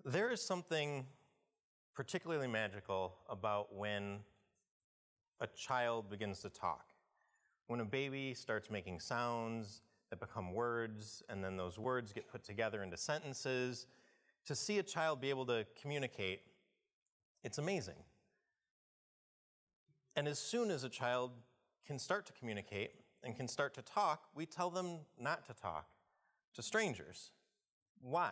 There is something particularly magical about when a child begins to talk. When a baby starts making sounds that become words, and then those words get put together into sentences, to see a child be able to communicate, it's amazing. And as soon as a child can start to communicate and can start to talk, we tell them not to talk to strangers. Why?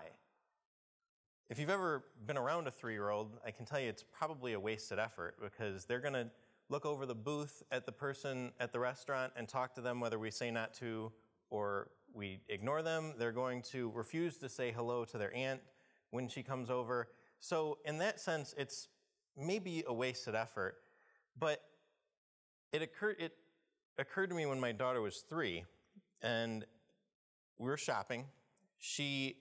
If you've ever been around a 3-year-old, I can tell you it's probably a wasted effort, because they're going to look over the booth at the person at the restaurant and talk to them whether we say not to or we ignore them. They're going to refuse to say hello to their aunt when she comes over. So in that sense, it's maybe a wasted effort. But it occurred to me when my daughter was 3, and we were shopping. She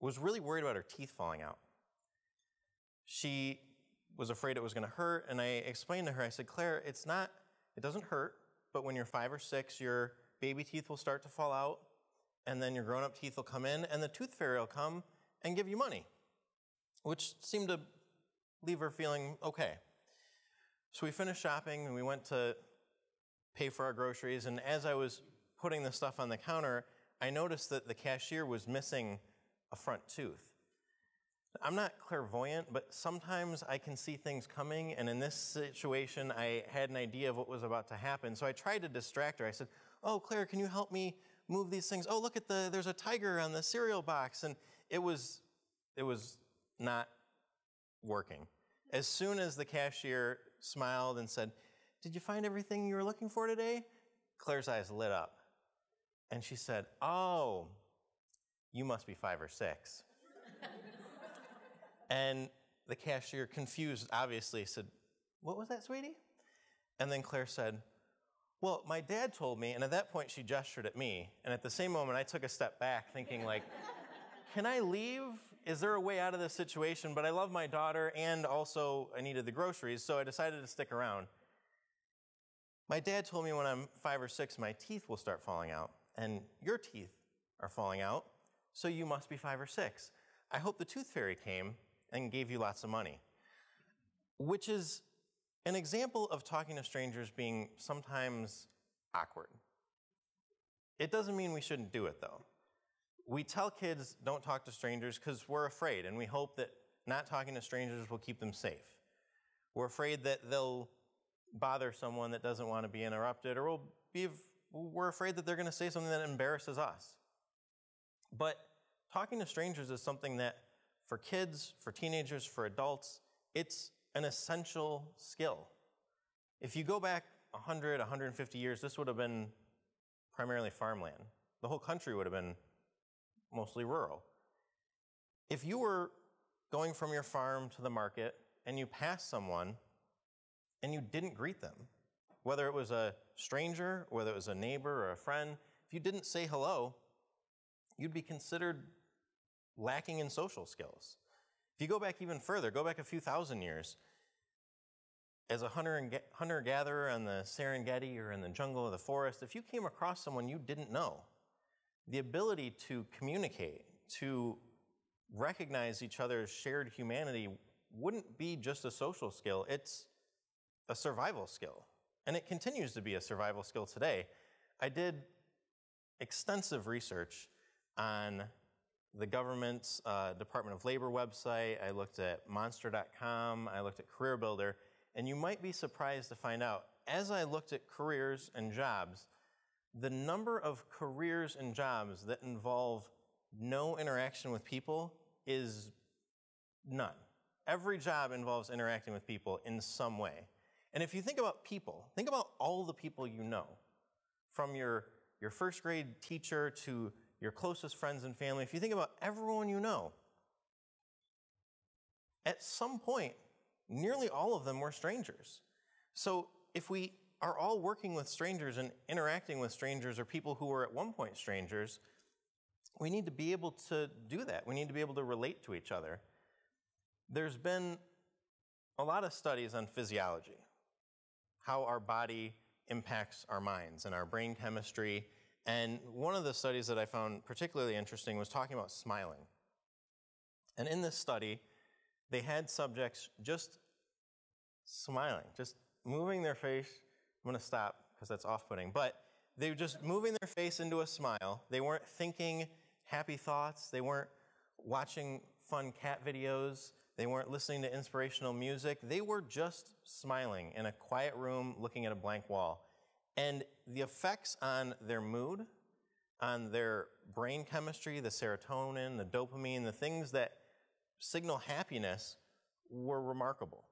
was really worried about her teeth falling out. She was afraid it was going to hurt, and I explained to her, I said, Claire, it doesn't hurt, but when you're 5 or 6, your baby teeth will start to fall out, and then your grown-up teeth will come in, and the tooth fairy will come and give you money, which seemed to leave her feeling okay. So we finished shopping, and we went to pay for our groceries, and as I was putting the stuff on the counter, I noticed that the cashier was missing a front tooth. I'm not clairvoyant, but sometimes I can see things coming, and in this situation, I had an idea of what was about to happen, so I tried to distract her. I said, oh, Claire, can you help me move these things? Oh, look there's a tiger on the cereal box, and it was not working. As soon as the cashier smiled and said, did you find everything you were looking for today? Claire's eyes lit up, and she said, oh, you must be 5 or 6. And the cashier, confused, obviously, said, what was that, sweetie? And then Claire said, well, my dad told me, and at that point she gestured at me, and at the same moment I took a step back thinking like, can I leave? Is there a way out of this situation? But I love my daughter, and also I needed the groceries, so I decided to stick around. My dad told me when I'm 5 or 6, my teeth will start falling out, and your teeth are falling out, so you must be 5 or 6. I hope the tooth fairy came and gave you lots of money. Which is an example of talking to strangers being sometimes awkward. It doesn't mean we shouldn't do it, though. We tell kids don't talk to strangers because we're afraid, and we hope that not talking to strangers will keep them safe. We're afraid that they'll bother someone that doesn't want to be interrupted, or we're afraid that they're going to say something that embarrasses us. But talking to strangers is something that, for kids, for teenagers, for adults, it's an essential skill. If you go back 100, 150 years, this would have been primarily farmland. The whole country would have been mostly rural. If you were going from your farm to the market and you passed someone and you didn't greet them, whether it was a stranger, whether it was a neighbor or a friend, if you didn't say hello, you'd be considered lacking in social skills. If you go back even further, go back a few thousand years, as a hunter-gatherer on the Serengeti or in the jungle or the forest, if you came across someone you didn't know, the ability to communicate, to recognize each other's shared humanity wouldn't be just a social skill, it's a survival skill. And it continues to be a survival skill today. I did extensive research on the government's Department of Labor website. I looked at Monster.com. I looked at Career Builder. And you might be surprised to find out, as I looked at careers and jobs, the number of careers and jobs that involve no interaction with people is none. Every job involves interacting with people in some way. And if you think about people, think about all the people you know, from your first grade teacher to your closest friends and family. If you think about everyone you know, at some point, nearly all of them were strangers. So if we are all working with strangers and interacting with strangers or people who were at one point strangers, we need to be able to do that. We need to be able to relate to each other. There's been a lot of studies on physiology, how our body impacts our minds and our brain chemistry. And one of the studies that I found particularly interesting was talking about smiling. And in this study, they had subjects just smiling, just moving their face. I'm going to stop because that's off-putting. But they were just moving their face into a smile. They weren't thinking happy thoughts. They weren't watching fun cat videos. They weren't listening to inspirational music. They were just smiling in a quiet room looking at a blank wall. And the effects on their mood, on their brain chemistry, the serotonin, the dopamine, the things that signal happiness were remarkable.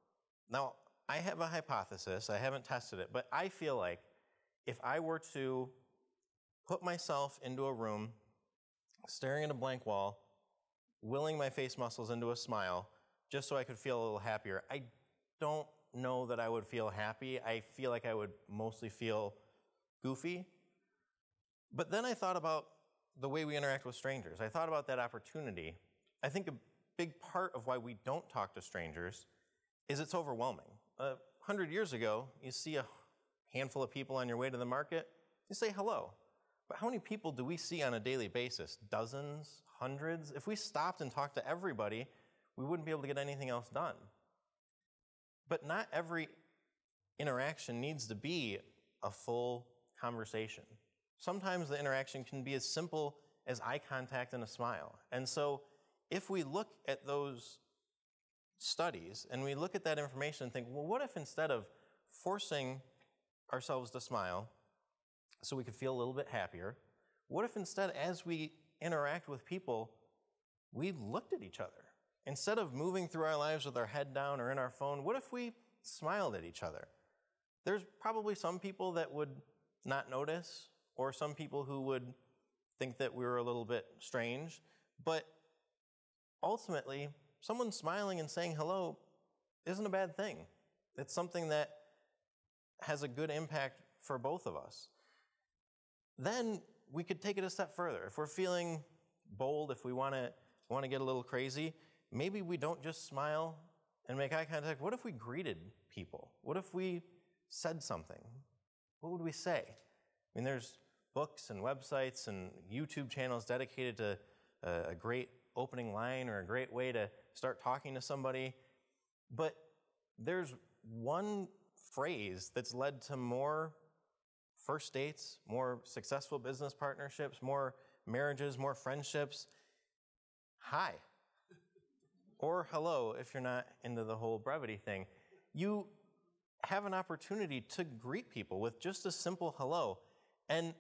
Now, I have a hypothesis. I haven't tested it, but I feel like if I were to put myself into a room, staring at a blank wall, willing my face muscles into a smile, just so I could feel a little happier, I don't know that I would feel happy. I feel like I would mostly feel goofy. But then I thought about the way we interact with strangers. I thought about that opportunity. I think a big part of why we don't talk to strangers is it's overwhelming. 100 years ago, you see a handful of people on your way to the market, you say hello. But how many people do we see on a daily basis? Dozens? Hundreds? If we stopped and talked to everybody, we wouldn't be able to get anything else done. But not every interaction needs to be a full conversation. Sometimes the interaction can be as simple as eye contact and a smile. And so if we look at those studies and we look at that information and think, well, what if instead of forcing ourselves to smile so we could feel a little bit happier, what if instead, as we interact with people, we looked at each other? Instead of moving through our lives with our head down or in our phone, what if we smiled at each other? There's probably some people that would not notice, or some people who would think that we were a little bit strange, but ultimately, someone smiling and saying hello isn't a bad thing. It's something that has a good impact for both of us. Then we could take it a step further. If we're feeling bold, if we want to get a little crazy, maybe we don't just smile and make eye contact. What if we greeted people? What if we said something? What would we say? I mean, there's books and websites and YouTube channels dedicated to a great opening line or a great way to start talking to somebody. But there's one phrase that's led to more first dates, more successful business partnerships, more marriages, more friendships. Hi. Or hello, if you're not into the whole brevity thing. You have an opportunity to greet people with just a simple hello. And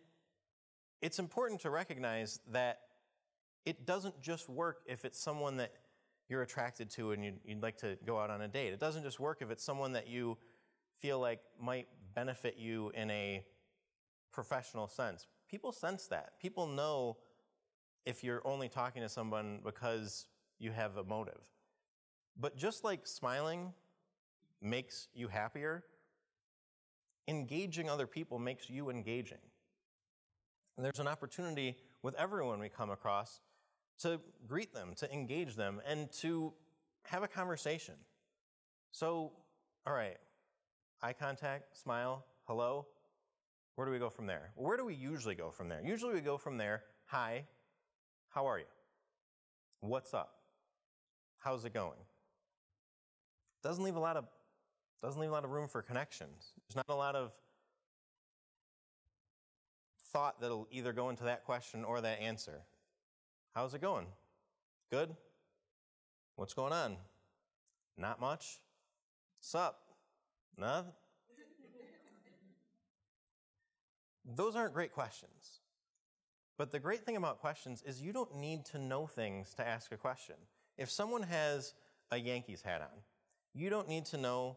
it's important to recognize that it doesn't just work if it's someone that you're attracted to and you'd like to go out on a date. It doesn't just work if it's someone that you feel like might benefit you in a professional sense. People sense that. People know if you're only talking to someone because you have a motive. But just like smiling makes you happier, engaging other people makes you engaging. And there's an opportunity with everyone we come across to greet them, to engage them, and to have a conversation. So, all right, eye contact, smile, hello. Where do we go from there? Well, where do we usually go from there? Usually we go from there, hi, how are you? What's up? How's it going? Doesn't leave a lot of room for connections. There's not a lot of thought that'll either go into that question or that answer. How's it going? Good? What's going on? Not much? Sup? Nothing? Those aren't great questions. But the great thing about questions is you don't need to know things to ask a question. If someone has a Yankees hat on, you don't need to know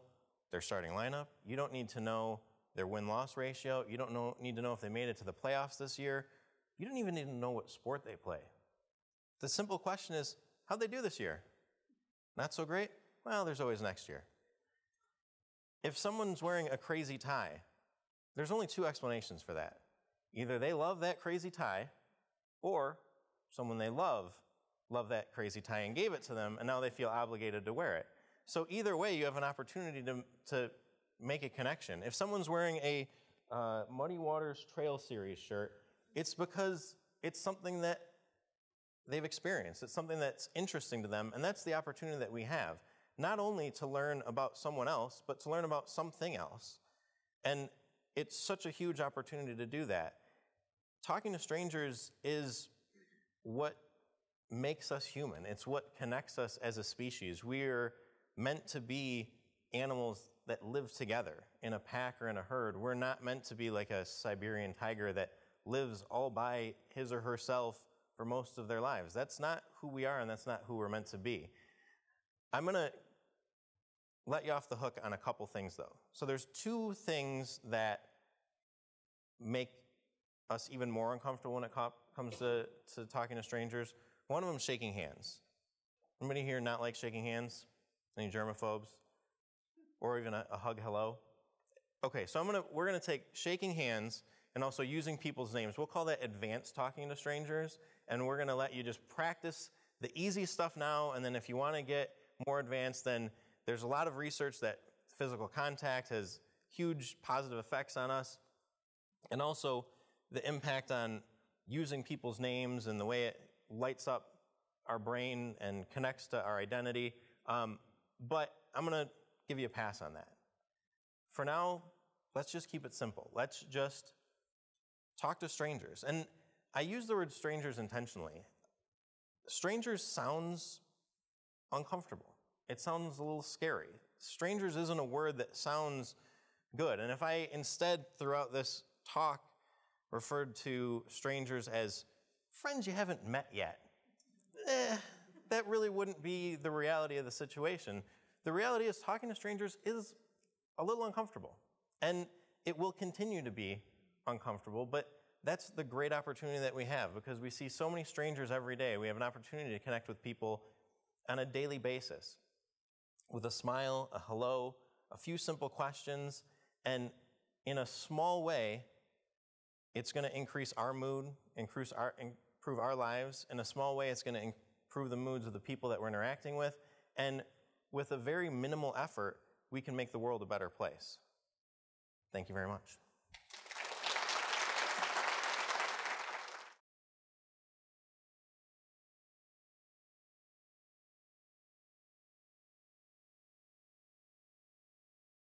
their starting lineup. You don't need to know their win-loss ratio. You don't need to know if they made it to the playoffs this year. You don't even need to know what sport they play. The simple question is, how'd they do this year? Not so great? Well, there's always next year. If someone's wearing a crazy tie, there's only two explanations for that. Either they love that crazy tie, or someone they love that crazy tie and gave it to them, and now they feel obligated to wear it. So either way, you have an opportunity to make a connection. If someone's wearing a Muddy Waters Trail Series shirt, it's because it's something that they've experienced. It's something that's interesting to them, and that's the opportunity that we have, not only to learn about someone else, but to learn about something else. And it's such a huge opportunity to do that. Talking to strangers is what makes us human. It's what connects us as a species. We're meant to be animals that live together in a pack or in a herd. We're not meant to be like a Siberian tiger that lives all by his or herself for most of their lives. That's not who we are, and that's not who we're meant to be. I'm going to let you off the hook on a couple things, though. So there's two things that make us even more uncomfortable when it comes to talking to strangers. One of them is shaking hands. Anybody here not like shaking hands? Any germaphobes? Or even a hug hello? Okay, so we're gonna take shaking hands and also using people's names. We'll call that advanced talking to strangers, and we're gonna let you just practice the easy stuff now, and then if you wanna get more advanced, then there's a lot of research that physical contact has huge positive effects on us, and also the impact on using people's names and the way it lights up our brain and connects to our identity. But I'm gonna give you a pass on that. For now, let's just keep it simple. Let's just talk to strangers. And I use the word strangers intentionally. Strangers sounds uncomfortable. It sounds a little scary. Strangers isn't a word that sounds good. And if I instead, throughout this talk, referred to strangers as friends you haven't met yet, that really wouldn't be the reality of the situation. The reality is talking to strangers is a little uncomfortable, and it will continue to be uncomfortable, but that's the great opportunity that we have because we see so many strangers every day. We have an opportunity to connect with people on a daily basis with a smile, a hello, a few simple questions, and in a small way, it's going to increase our mood, improve our lives. In a small way, it's going to improve the moods of the people that we're interacting with, and with a very minimal effort, we can make the world a better place. Thank you very much.